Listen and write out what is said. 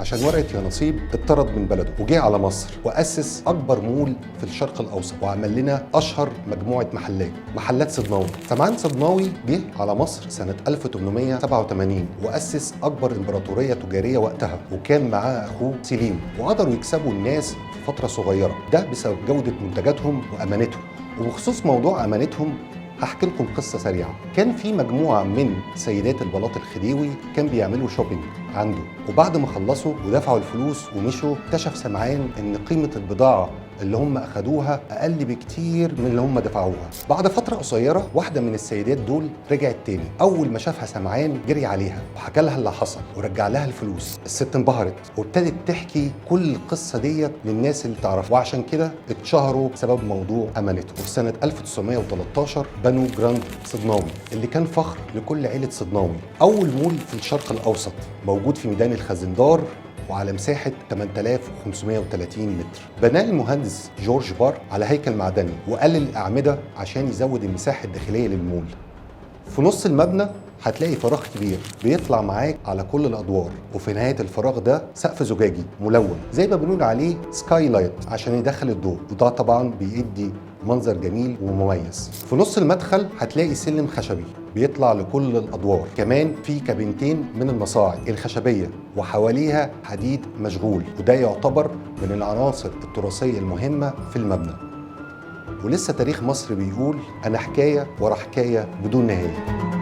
عشان ورقة يا نصيب اتطرد من بلده وجه على مصر وأسس أكبر مول في الشرق الأوسط وعمل لنا أشهر مجموعة محلات صدناوي. سمعان صدناوي جه على مصر سنة 1887 وأسس أكبر إمبراطورية تجارية وقتها، وكان معاه أخوه سليم، وقدروا يكسبوا الناس في فترة صغيرة، ده بسبب جودة منتجاتهم وأمانتهم. وبخصوص موضوع أمانتهم هحكي لكم قصة سريعة. كان في مجموعة من سيدات البلاط الخديوي كان بيعملوا شوبينج عنده، وبعد ما خلصوا ودفعوا الفلوس ومشوا اكتشف سمعان ان قيمة البضاعة اللي هم اخدوها اقل بكتير من اللي هم دفعوها. بعد فترة قصيرة واحدة من السيدات دول رجعت تاني، اول ما شافها سمعان جري عليها وحكى لها اللي حصل ورجع لها الفلوس. الست انبهرت وابتدت تحكي كل القصة ديت للناس اللي تعرفها، وعشان كده اتشهروا بسبب موضوع امانته. وفي سنة 1913 بنوا جراند صدناوي اللي كان فخر لكل عيلة صدناوي، اول مول في الشرق الاوسط موجود في ميدان الخزندار وعلى مساحة 8530 متر. بناه المهندس جورج بار على هيكل معدني وقلل الأعمدة عشان يزود المساحة الداخلية للمول. في نص المبنى هتلاقي فراغ كبير بيطلع معاك على كل الأدوار، وفي نهاية الفراغ ده سقف زجاجي ملون زي ما بنقول عليه سكاي لايت عشان يدخل الضوء، وده طبعا بيدي منظر جميل ومميز. في نص المدخل هتلاقي سلم خشبي بيطلع لكل الادوار، كمان في كابينتين من المصاعد الخشبيه وحواليها حديد مشغول، وده يعتبر من العناصر التراثيه المهمه في المبنى. ولسه تاريخ مصر بيقول انا حكايه ورا حكايه بدون نهايه.